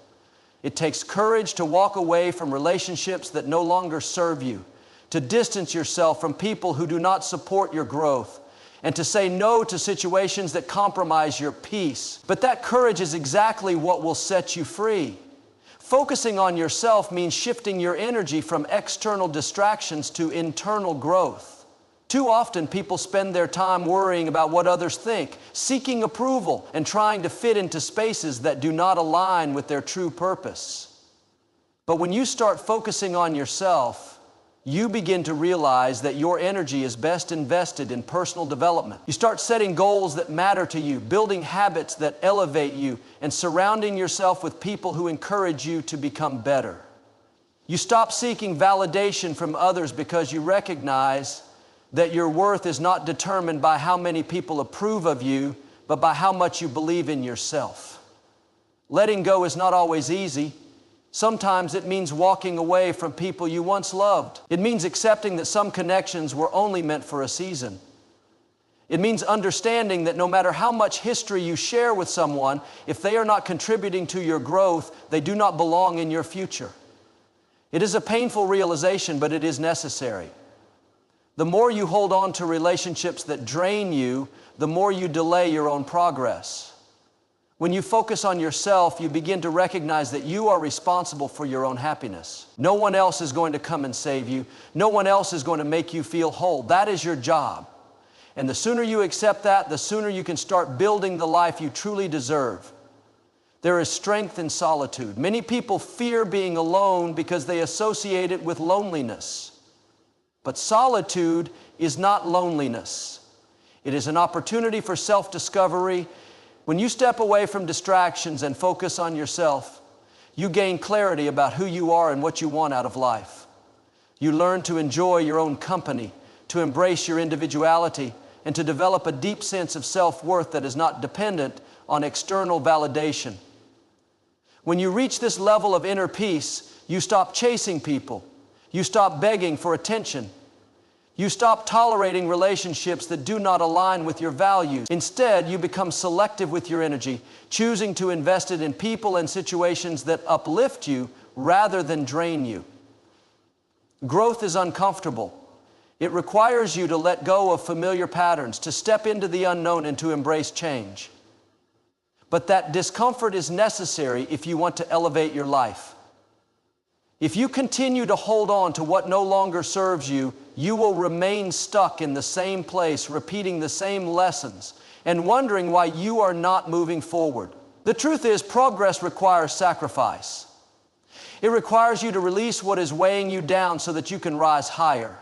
It takes courage to walk away from relationships that no longer serve you, to distance yourself from people who do not support your growth, and to say no to situations that compromise your peace. But that courage is exactly what will set you free. Focusing on yourself means shifting your energy from external distractions to internal growth. Too often, people spend their time worrying about what others think, seeking approval, and trying to fit into spaces that do not align with their true purpose. But when you start focusing on yourself, you begin to realize that your energy is best invested in personal development. You start setting goals that matter to you, building habits that elevate you, and surrounding yourself with people who encourage you to become better. You stop seeking validation from others because you recognize that your worth is not determined by how many people approve of you, but by how much you believe in yourself. Letting go is not always easy. Sometimes it means walking away from people you once loved. It means accepting that some connections were only meant for a season. It means understanding that no matter how much history you share with someone, if they are not contributing to your growth, they do not belong in your future. It is a painful realization, but it is necessary. The more you hold on to relationships that drain you, the more you delay your own progress. When you focus on yourself, you begin to recognize that you are responsible for your own happiness. No one else is going to come and save you. No one else is going to make you feel whole. That is your job. And the sooner you accept that, the sooner you can start building the life you truly deserve. There is strength in solitude. Many people fear being alone because they associate it with loneliness. But solitude is not loneliness. It is an opportunity for self-discovery. When you step away from distractions and focus on yourself, you gain clarity about who you are and what you want out of life. You learn to enjoy your own company, to embrace your individuality, and to develop a deep sense of self-worth that is not dependent on external validation. When you reach this level of inner peace, you stop chasing people. You stop begging for attention. You stop tolerating relationships that do not align with your values. Instead, you become selective with your energy, choosing to invest it in people and situations that uplift you rather than drain you. Growth is uncomfortable. It requires you to let go of familiar patterns, to step into the unknown and to embrace change. But that discomfort is necessary if you want to elevate your life. If you continue to hold on to what no longer serves you, you will remain stuck in the same place, repeating the same lessons, and wondering why you are not moving forward. The truth is, progress requires sacrifice. It requires you to release what is weighing you down so that you can rise higher.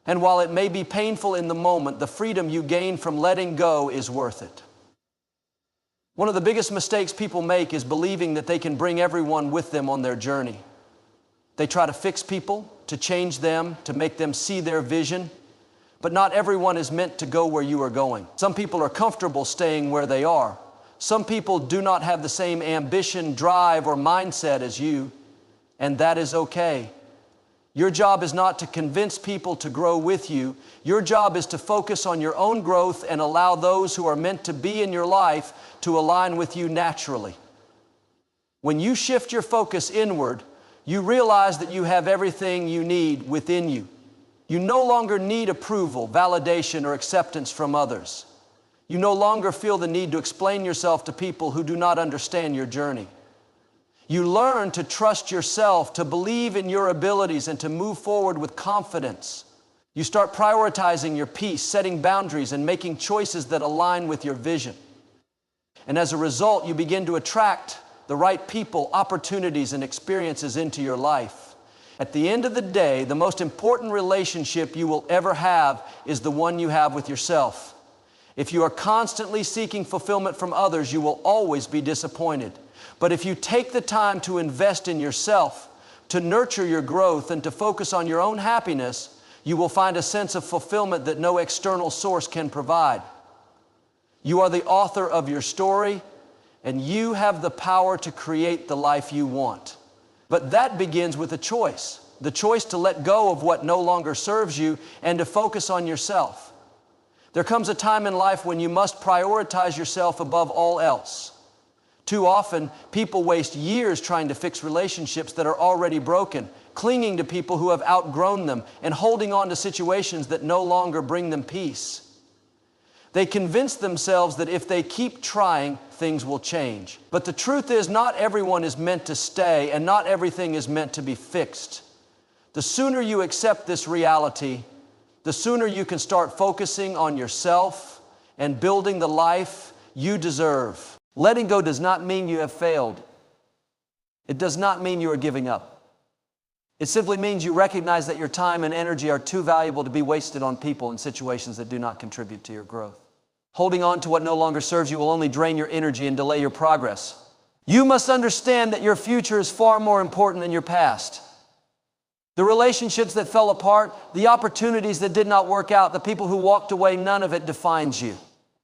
And while it may be painful in the moment, the freedom you gain from letting go is worth it. One of the biggest mistakes people make is believing that they can bring everyone with them on their journey. They try to fix people, to change them, to make them see their vision. But not everyone is meant to go where you are going. Some people are comfortable staying where they are. Some people do not have the same ambition, drive, or mindset as you, and that is okay. Your job is not to convince people to grow with you. Your job is to focus on your own growth and allow those who are meant to be in your life to align with you naturally. When you shift your focus inward, you realize that you have everything you need within you. You no longer need approval, validation, or acceptance from others. You no longer feel the need to explain yourself to people who do not understand your journey. You learn to trust yourself, to believe in your abilities, and to move forward with confidence. You start prioritizing your peace, setting boundaries, and making choices that align with your vision. And as a result, you begin to attract the right people, opportunities, and experiences into your life. At the end of the day, the most important relationship you will ever have is the one you have with yourself. If you are constantly seeking fulfillment from others, you will always be disappointed. But if you take the time to invest in yourself, to nurture your growth, and to focus on your own happiness, you will find a sense of fulfillment that no external source can provide. You are the author of your story, and you have the power to create the life you want. But that begins with a choice. The choice to let go of what no longer serves you and to focus on yourself. There comes a time in life when you must prioritize yourself above all else. Too often, people waste years trying to fix relationships that are already broken, clinging to people who have outgrown them, and holding on to situations that no longer bring them peace. They convince themselves that if they keep trying, things will change. But the truth is, not everyone is meant to stay, and not everything is meant to be fixed. The sooner you accept this reality, the sooner you can start focusing on yourself and building the life you deserve. Letting go does not mean you have failed. It does not mean you are giving up. It simply means you recognize that your time and energy are too valuable to be wasted on people and situations that do not contribute to your growth. Holding on to what no longer serves you will only drain your energy and delay your progress. You must understand that your future is far more important than your past. The relationships that fell apart, the opportunities that did not work out, the people who walked away, none of it defines you.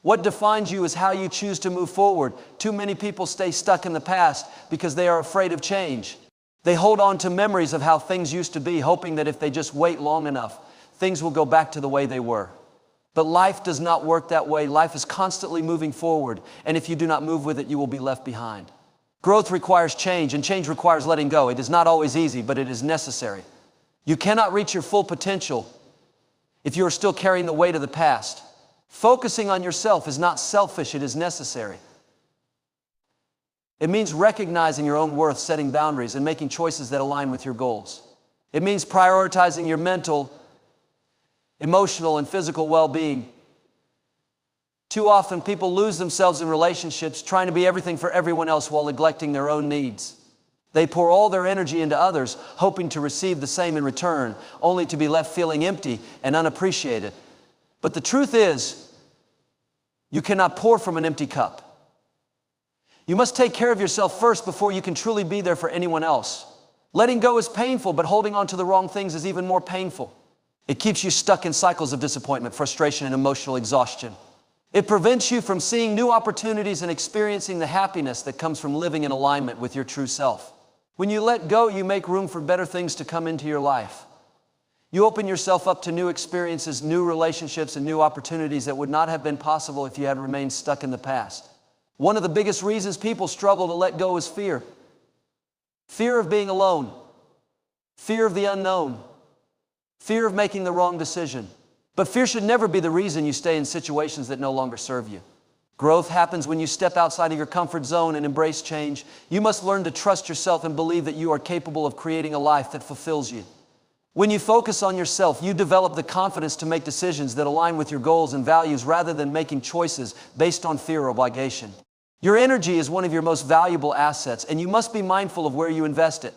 What defines you is how you choose to move forward. Too many people stay stuck in the past because they are afraid of change. They hold on to memories of how things used to be, hoping that if they just wait long enough, things will go back to the way they were. But life does not work that way. Life is constantly moving forward, and if you do not move with it, you will be left behind. Growth requires change, and change requires letting go. It is not always easy, but it is necessary. You cannot reach your full potential if you are still carrying the weight of the past. Focusing on yourself is not selfish, it is necessary. It means recognizing your own worth, setting boundaries, and making choices that align with your goals. It means prioritizing your mental, emotional, and physical well-being. Too often, people lose themselves in relationships trying to be everything for everyone else while neglecting their own needs. They pour all their energy into others, hoping to receive the same in return, only to be left feeling empty and unappreciated. But the truth is, you cannot pour from an empty cup. You must take care of yourself first before you can truly be there for anyone else. Letting go is painful, but holding on to the wrong things is even more painful. It keeps you stuck in cycles of disappointment, frustration, and emotional exhaustion. It prevents you from seeing new opportunities and experiencing the happiness that comes from living in alignment with your true self. When you let go, you make room for better things to come into your life. You open yourself up to new experiences, new relationships, and new opportunities that would not have been possible if you had remained stuck in the past. One of the biggest reasons people struggle to let go is fear. Fear of being alone. Fear of the unknown. Fear of making the wrong decision. But fear should never be the reason you stay in situations that no longer serve you. Growth happens when you step outside of your comfort zone and embrace change. You must learn to trust yourself and believe that you are capable of creating a life that fulfills you. When you focus on yourself, you develop the confidence to make decisions that align with your goals and values rather than making choices based on fear or obligation. Your energy is one of your most valuable assets, and you must be mindful of where you invest it.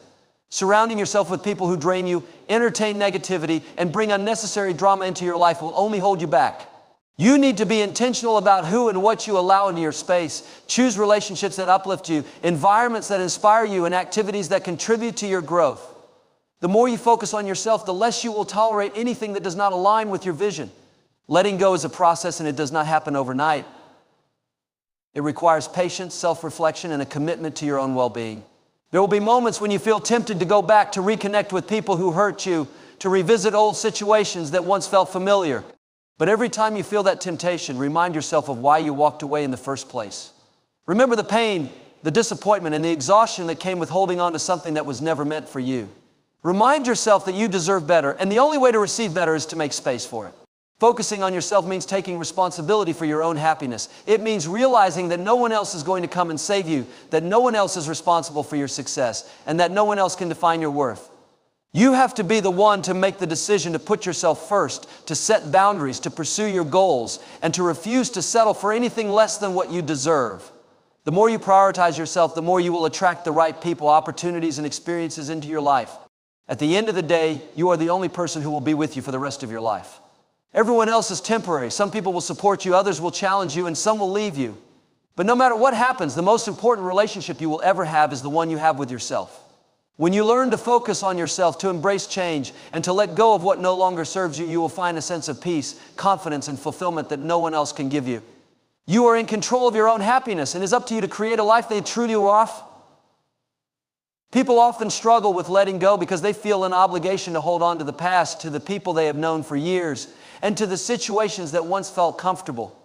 Surrounding yourself with people who drain you, entertain negativity, and bring unnecessary drama into your life will only hold you back. You need to be intentional about who and what you allow into your space. Choose relationships that uplift you, environments that inspire you, and activities that contribute to your growth. The more you focus on yourself, the less you will tolerate anything that does not align with your vision. Letting go is a process, and it does not happen overnight. It requires patience, self-reflection, and a commitment to your own well-being. There will be moments when you feel tempted to go back to reconnect with people who hurt you, to revisit old situations that once felt familiar. But every time you feel that temptation, remind yourself of why you walked away in the first place. Remember the pain, the disappointment, and the exhaustion that came with holding on to something that was never meant for you. Remind yourself that you deserve better, and the only way to receive better is to make space for it. Focusing on yourself means taking responsibility for your own happiness. It means realizing that no one else is going to come and save you, that no one else is responsible for your success, and that no one else can define your worth. You have to be the one to make the decision to put yourself first, to set boundaries, to pursue your goals, and to refuse to settle for anything less than what you deserve. The more you prioritize yourself, the more you will attract the right people, opportunities, and experiences into your life. At the end of the day, you are the only person who will be with you for the rest of your life. Everyone else is temporary. Some people will support you, others will challenge you, and some will leave you. But no matter what happens, the most important relationship you will ever have is the one you have with yourself. When you learn to focus on yourself, to embrace change, and to let go of what no longer serves you, you will find a sense of peace, confidence, and fulfillment that no one else can give you. You are in control of your own happiness, and it is up to you to create a life that truly will offer. People often struggle with letting go because they feel an obligation to hold on to the past, to the people they have known for years, and to the situations that once felt comfortable.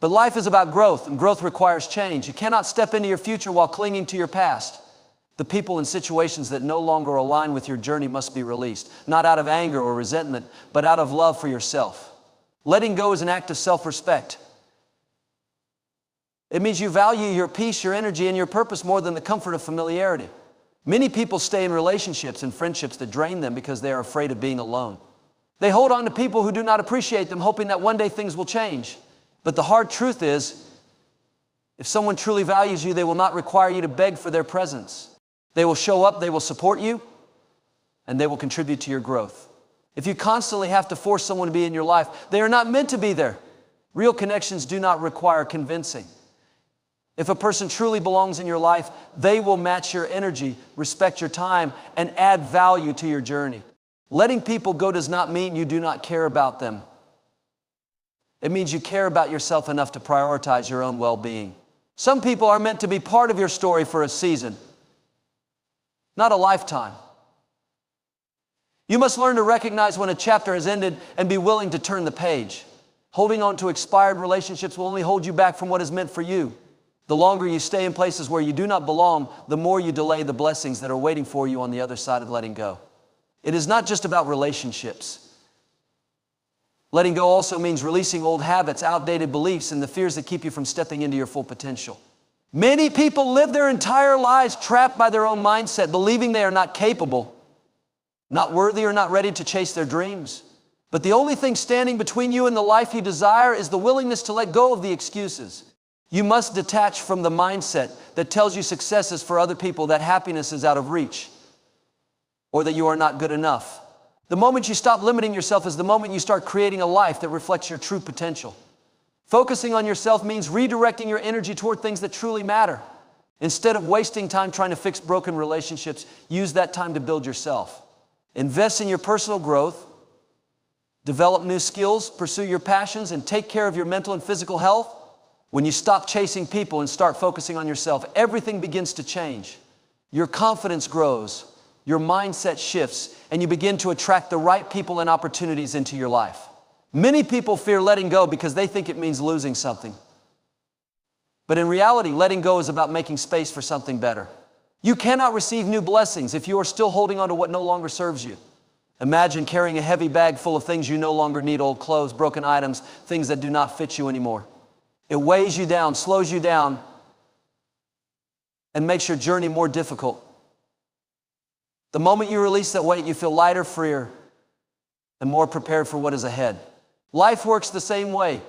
But life is about growth, and growth requires change. You cannot step into your future while clinging to your past. The people and situations that no longer align with your journey must be released, not out of anger or resentment, but out of love for yourself. Letting go is an act of self-respect. It means you value your peace, your energy, and your purpose more than the comfort of familiarity. Many people stay in relationships and friendships that drain them because they are afraid of being alone. They hold on to people who do not appreciate them, hoping that one day things will change. But the hard truth is, if someone truly values you, they will not require you to beg for their presence. They will show up, they will support you, and they will contribute to your growth. If you constantly have to force someone to be in your life, they are not meant to be there. Real connections do not require convincing. If a person truly belongs in your life, they will match your energy, respect your time, and add value to your journey. Letting people go does not mean you do not care about them. It means you care about yourself enough to prioritize your own well-being. Some people are meant to be part of your story for a season, not a lifetime. You must learn to recognize when a chapter has ended and be willing to turn the page. Holding on to expired relationships will only hold you back from what is meant for you. The longer you stay in places where you do not belong, the more you delay the blessings that are waiting for you on the other side of letting go. It is not just about relationships. Letting go also means releasing old habits, outdated beliefs, and the fears that keep you from stepping into your full potential. Many people live their entire lives trapped by their own mindset, believing they are not capable, not worthy, or not ready to chase their dreams. But the only thing standing between you and the life you desire is the willingness to let go of the excuses. You must detach from the mindset that tells you success is for other people, that happiness is out of reach, or that you are not good enough. The moment you stop limiting yourself is the moment you start creating a life that reflects your true potential. Focusing on yourself means redirecting your energy toward things that truly matter. Instead of wasting time trying to fix broken relationships, use that time to build yourself. Invest in your personal growth, develop new skills, pursue your passions, and take care of your mental and physical health. When you stop chasing people and start focusing on yourself, everything begins to change. Your confidence grows, your mindset shifts, and you begin to attract the right people and opportunities into your life. Many people fear letting go because they think it means losing something. But in reality, letting go is about making space for something better. You cannot receive new blessings if you are still holding on to what no longer serves you. Imagine carrying a heavy bag full of things you no longer need, old clothes, broken items, things that do not fit you anymore. It weighs you down, slows you down, and makes your journey more difficult. The moment you release that weight, you feel lighter, freer, and more prepared for what is ahead. Life works the same way.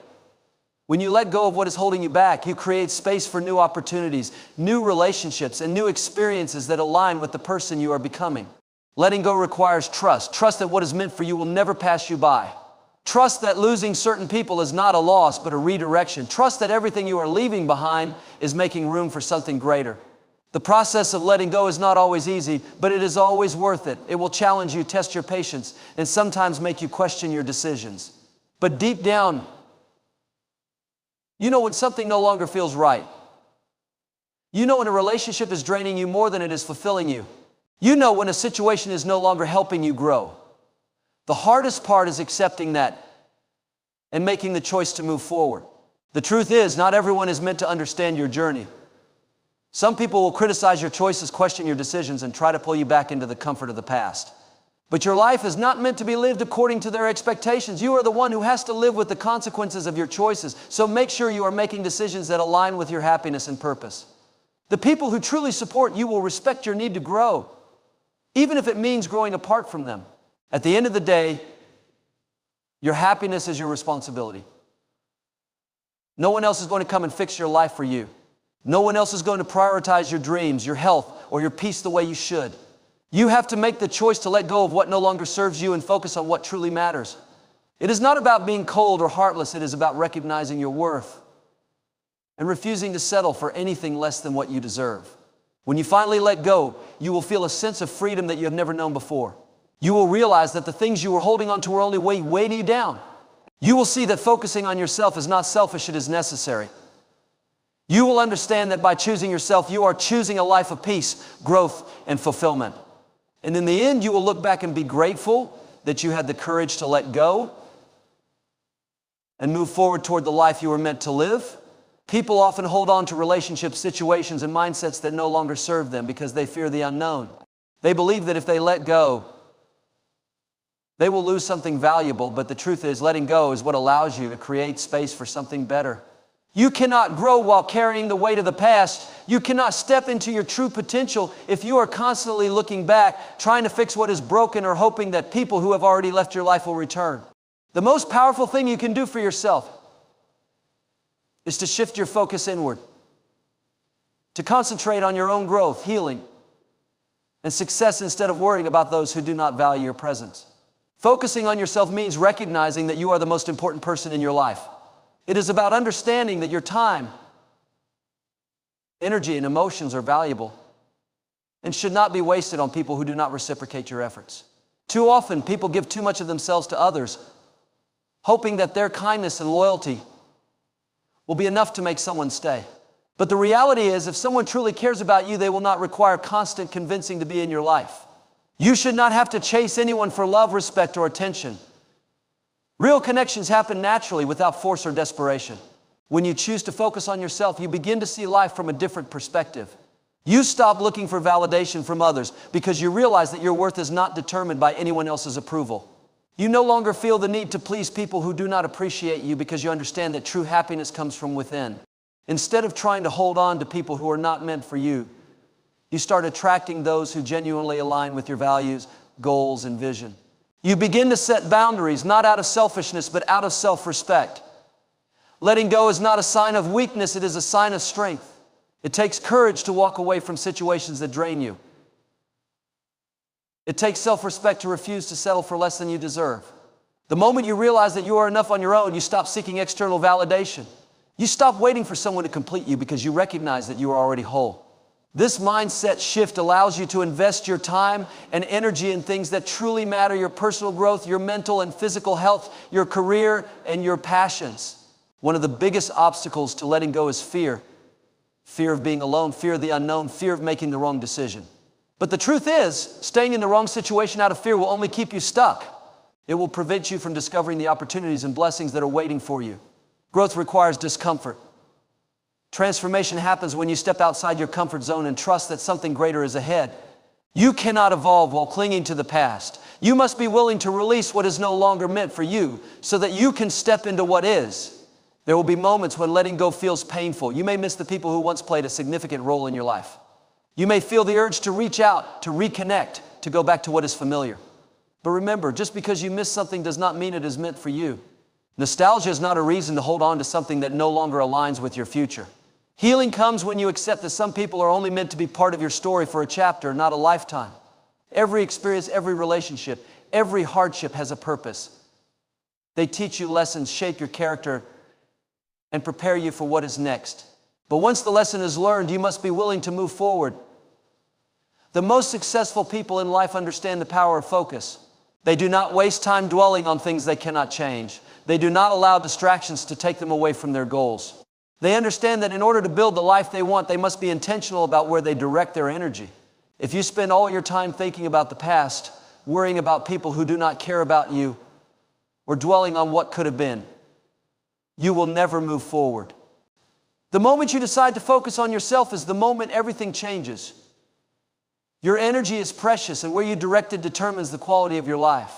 When you let go of what is holding you back, you create space for new opportunities, new relationships, and new experiences that align with the person you are becoming. Letting go requires trust. Trust that what is meant for you will never pass you by. Trust that losing certain people is not a loss, but a redirection. Trust that everything you are leaving behind is making room for something greater. The process of letting go is not always easy, but it is always worth it. It will challenge you, test your patience, and sometimes make you question your decisions. But deep down, you know when something no longer feels right. You know when a relationship is draining you more than it is fulfilling you. You know when a situation is no longer helping you grow. The hardest part is accepting that and making the choice to move forward. The truth is, not everyone is meant to understand your journey. Some people will criticize your choices, question your decisions, and try to pull you back into the comfort of the past. But your life is not meant to be lived according to their expectations. You are the one who has to live with the consequences of your choices. So make sure you are making decisions that align with your happiness and purpose. The people who truly support you will respect your need to grow, even if it means growing apart from them. At the end of the day, your happiness is your responsibility. No one else is going to come and fix your life for you. No one else is going to prioritize your dreams, your health, or your peace the way you should. You have to make the choice to let go of what no longer serves you and focus on what truly matters. It is not about being cold or heartless. It is about recognizing your worth and refusing to settle for anything less than what you deserve. When you finally let go, you will feel a sense of freedom that you have never known before. You will realize that the things you were holding on to were only weighing you down. You will see that focusing on yourself is not selfish, it is necessary. You will understand that by choosing yourself, you are choosing a life of peace, growth, and fulfillment. And in the end, you will look back and be grateful that you had the courage to let go and move forward toward the life you were meant to live. People often hold on to relationships, situations, and mindsets that no longer serve them because they fear the unknown. They believe that if they let go, they will lose something valuable, but the truth is, letting go is what allows you to create space for something better. You cannot grow while carrying the weight of the past. You cannot step into your true potential if you are constantly looking back, trying to fix what is broken or hoping that people who have already left your life will return. The most powerful thing you can do for yourself is to shift your focus inward, to concentrate on your own growth, healing, and success instead of worrying about those who do not value your presence. Focusing on yourself means recognizing that you are the most important person in your life. It is about understanding that your time, energy, and emotions are valuable and should not be wasted on people who do not reciprocate your efforts. Too often, people give too much of themselves to others, hoping that their kindness and loyalty will be enough to make someone stay. But the reality is, if someone truly cares about you, they will not require constant convincing to be in your life. You should not have to chase anyone for love, respect, or attention. Real connections happen naturally without force or desperation. When you choose to focus on yourself, you begin to see life from a different perspective. You stop looking for validation from others because you realize that your worth is not determined by anyone else's approval. You no longer feel the need to please people who do not appreciate you because you understand that true happiness comes from within. Instead of trying to hold on to people who are not meant for you, you start attracting those who genuinely align with your values, goals, and vision. You begin to set boundaries, not out of selfishness, but out of self-respect. Letting go is not a sign of weakness, it is a sign of strength. It takes courage to walk away from situations that drain you. It takes self-respect to refuse to settle for less than you deserve. The moment you realize that you are enough on your own, you stop seeking external validation. You stop waiting for someone to complete you because you recognize that you are already whole. This mindset shift allows you to invest your time and energy in things that truly matter: your personal growth, your mental and physical health, your career, and your passions. One of the biggest obstacles to letting go is fear. Fear of being alone, fear of the unknown, fear of making the wrong decision. But the truth is, staying in the wrong situation out of fear will only keep you stuck. It will prevent you from discovering the opportunities and blessings that are waiting for you. Growth requires discomfort. Transformation happens when you step outside your comfort zone and trust that something greater is ahead. You cannot evolve while clinging to the past. You must be willing to release what is no longer meant for you so that you can step into what is. There will be moments when letting go feels painful. You may miss the people who once played a significant role in your life. You may feel the urge to reach out, to reconnect, to go back to what is familiar. But remember, just because you miss something does not mean it is meant for you. Nostalgia is not a reason to hold on to something that no longer aligns with your future. Healing comes when you accept that some people are only meant to be part of your story for a chapter, not a lifetime. Every experience, every relationship, every hardship has a purpose. They teach you lessons, shape your character, and prepare you for what is next. But once the lesson is learned, you must be willing to move forward. The most successful people in life understand the power of focus. They do not waste time dwelling on things they cannot change. They do not allow distractions to take them away from their goals. They understand that in order to build the life they want, they must be intentional about where they direct their energy. If you spend all your time thinking about the past, worrying about people who do not care about you, or dwelling on what could have been, you will never move forward. The moment you decide to focus on yourself is the moment everything changes. Your energy is precious, and where you direct it determines the quality of your life.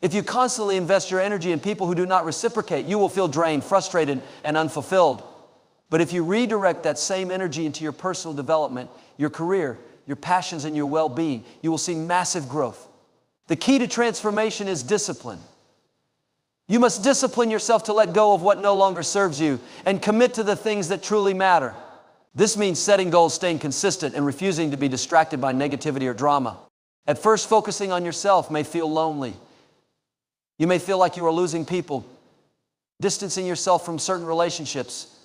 If you constantly invest your energy in people who do not reciprocate, you will feel drained, frustrated, and unfulfilled. But if you redirect that same energy into your personal development, your career, your passions, and your well-being, you will see massive growth. The key to transformation is discipline. You must discipline yourself to let go of what no longer serves you and commit to the things that truly matter. This means setting goals, staying consistent, and refusing to be distracted by negativity or drama. At first, focusing on yourself may feel lonely. You may feel like you are losing people, distancing yourself from certain relationships,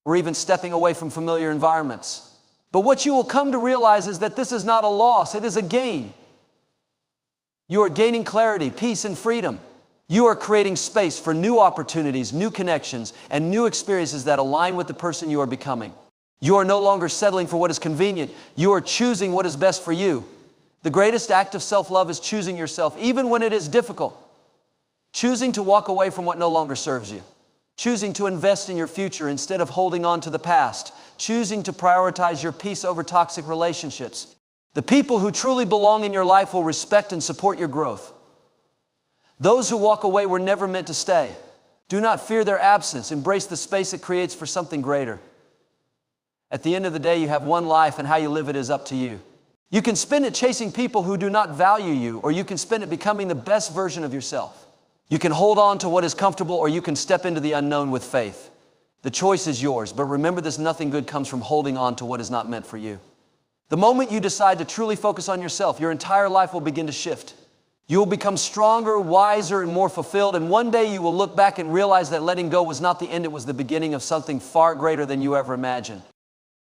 or even stepping away from familiar environments. But what you will come to realize is that this is not a loss, it is a gain. You are gaining clarity, peace, and freedom. You are creating space for new opportunities, new connections, and new experiences that align with the person you are becoming. You are no longer settling for what is convenient. You are choosing what is best for you. The greatest act of self-love is choosing yourself, even when it is difficult. Choosing to walk away from what no longer serves you. Choosing to invest in your future instead of holding on to the past. Choosing to prioritize your peace over toxic relationships. The people who truly belong in your life will respect and support your growth. Those who walk away were never meant to stay. Do not fear their absence. Embrace the space it creates for something greater. At the end of the day, you have one life, and how you live it is up to you. You can spend it chasing people who do not value you, or you can spend it becoming the best version of yourself. You can hold on to what is comfortable, or you can step into the unknown with faith. The choice is yours, but remember this: nothing good comes from holding on to what is not meant for you. The moment you decide to truly focus on yourself, your entire life will begin to shift. You will become stronger, wiser, and more fulfilled, and one day you will look back and realize that letting go was not the end, it was the beginning of something far greater than you ever imagined.